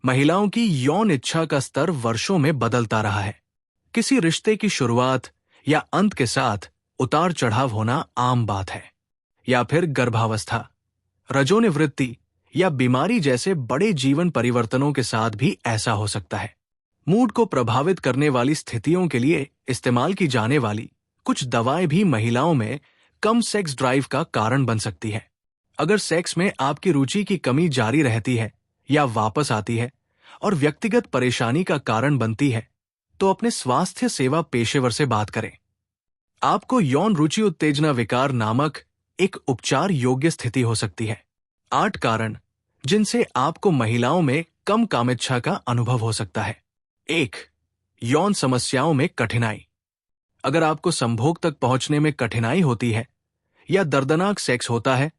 महिलाओं की यौन इच्छा का स्तर वर्षों में बदलता रहा है। किसी रिश्ते की शुरुआत या अंत के साथ उतार चढ़ाव होना आम बात है, या फिर गर्भावस्था, रजोनिवृत्ति या बीमारी जैसे बड़े जीवन परिवर्तनों के साथ भी ऐसा हो सकता है। मूड को प्रभावित करने वाली स्थितियों के लिए इस्तेमाल की जाने वाली कुछ दवाएं भी महिलाओं में कम सेक्स ड्राइव का कारण बन सकती है। अगर सेक्स में आपकी रुचि की कमी जारी रहती है या वापस आती है और व्यक्तिगत परेशानी का कारण बनती है, तो अपने स्वास्थ्य सेवा पेशेवर से बात करें। आपको यौन रुचि उत्तेजना विकार नामक एक उपचार योग्य स्थिति हो सकती है। 8 कारण जिनसे आपको महिलाओं में कम कामेच्छा का अनुभव हो सकता है। 1. यौन समस्याओं में कठिनाई। अगर आपको संभोग तक पहुंचने में कठिनाई होती है या दर्दनाक सेक्स होता है,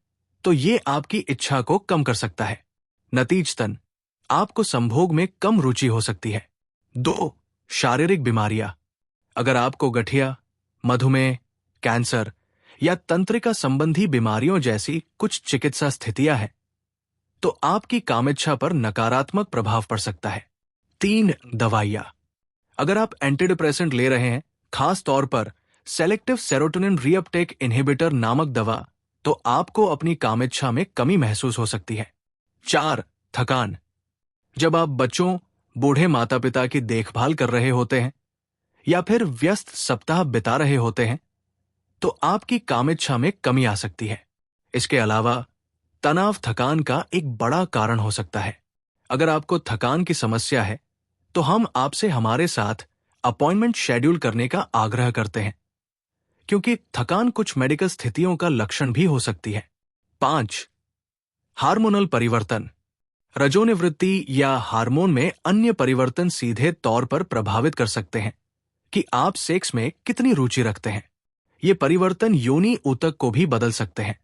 तो ये आपकी इच्छा को कम कर सकता है। नतीजतन आपको संभोग में कम रुचि हो सकती है। 2. शारीरिक बीमारियां। अगर आपको गठिया, मधुमेह, कैंसर या तंत्रिका संबंधी बीमारियों जैसी कुछ चिकित्सा स्थितियां हैं, तो आपकी कामेच्छा पर नकारात्मक प्रभाव पड़ सकता है। 3. दवाइयां। अगर आप एंटीडिप्रेसेंट ले रहे हैं, खास तौर पर सेलेक्टिव सेरोटोनिन रीअपटेक इनहिबिटर नामक दवा, तो आपको अपनी कामेच्छा में कमी महसूस हो सकती है। 4. थकान। जब आप बच्चों, बूढ़े माता पिता की देखभाल कर रहे होते हैं या फिर व्यस्त सप्ताह बिता रहे होते हैं, तो आपकी कामेच्छा में कमी आ सकती है। इसके अलावा तनाव थकान का एक बड़ा कारण हो सकता है। अगर आपको थकान की समस्या है, तो हम आपसे हमारे साथ अपॉइंटमेंट शेड्यूल करने का आग्रह करते हैं, क्योंकि थकान कुछ मेडिकल स्थितियों का लक्षण भी हो सकती है। 5. हार्मोनल परिवर्तन। रजोनिवृत्ति या हार्मोन में अन्य परिवर्तन सीधे तौर पर प्रभावित कर सकते हैं कि आप सेक्स में कितनी रुचि रखते हैं। ये परिवर्तन योनि ऊतक को भी बदल सकते हैं,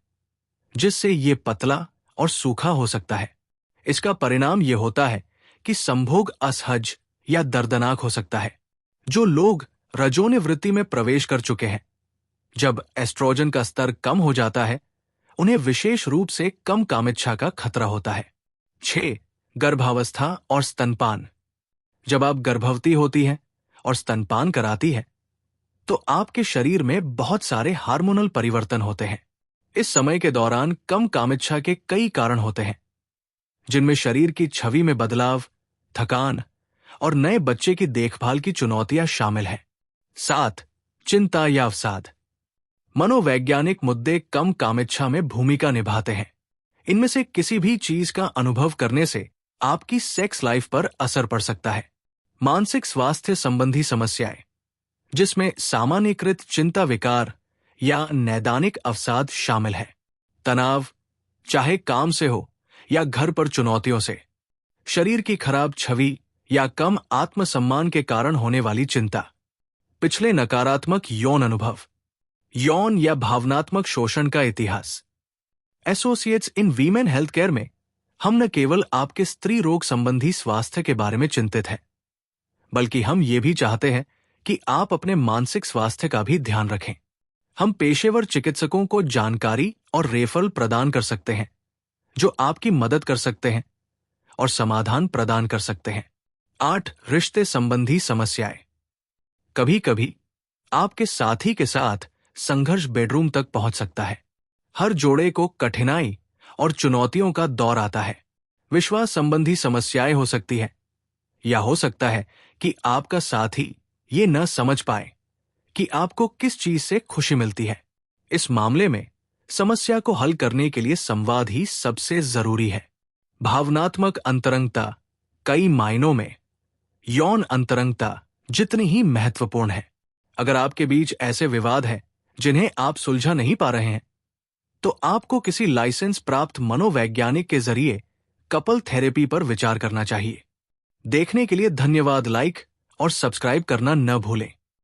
जिससे ये पतला और सूखा हो सकता है। इसका परिणाम ये होता है कि संभोग असहज या दर्दनाक हो सकता है। जो लोग रजोनिवृत्ति में प्रवेश कर चुके हैं, जब एस्ट्रोजन का स्तर कम हो जाता है, उन्हें विशेष रूप से कम कामेच्छा का खतरा होता है। 6. गर्भावस्था और स्तनपान। जब आप गर्भवती होती हैं और स्तनपान कराती हैं, तो आपके शरीर में बहुत सारे हार्मोनल परिवर्तन होते हैं। इस समय के दौरान कम कामेच्छा के कई कारण होते हैं, जिनमें शरीर की छवि में बदलाव, थकान और नए बच्चे की देखभाल की चुनौतियां शामिल हैं। 7. चिंता या अवसाद। मनोवैज्ञानिक मुद्दे कम कामेच्छा में भूमिका निभाते हैं। इनमें से किसी भी चीज का अनुभव करने से आपकी सेक्स लाइफ पर असर पड़ सकता है। मानसिक स्वास्थ्य संबंधी समस्याएं, जिसमें सामान्यीकृत चिंता विकार या नैदानिक अवसाद शामिल है। तनाव, चाहे काम से हो या घर पर चुनौतियों से। शरीर की खराब छवि या कम आत्मसम्मान के कारण होने वाली चिंता। पिछले नकारात्मक यौन अनुभव। यौन या भावनात्मक शोषण का इतिहास। एसोसिएट्स इन वीमेन हेल्थ केयर में हम न केवल आपके स्त्री रोग संबंधी स्वास्थ्य के बारे में चिंतित हैं, बल्कि हम ये भी चाहते हैं कि आप अपने मानसिक स्वास्थ्य का भी ध्यान रखें। हम पेशेवर चिकित्सकों को जानकारी और रेफरल प्रदान कर सकते हैं, जो आपकी मदद कर सकते हैं और समाधान प्रदान कर सकते हैं। 8. रिश्ते संबंधी समस्याएं। कभी कभी आपके साथी के साथ संघर्ष बेडरूम तक पहुंच सकता है। हर जोड़े को कठिनाई और चुनौतियों का दौर आता है। विश्वास संबंधी समस्याएं हो सकती है, या हो सकता है कि आपका साथी ये न समझ पाए कि आपको किस चीज से खुशी मिलती है। इस मामले में समस्या को हल करने के लिए संवाद ही सबसे जरूरी है। भावनात्मक अंतरंगता कई मायनों में यौन अंतरंगता जितनी ही महत्वपूर्ण है। अगर आपके बीच ऐसे विवाद हैं जिन्हें आप सुलझा नहीं पा रहे हैं, तो आपको किसी लाइसेंस प्राप्त मनोवैज्ञानिक के जरिए कपल थेरेपी पर विचार करना चाहिए। देखने के लिए धन्यवाद। लाइक और सब्सक्राइब करना न भूलें।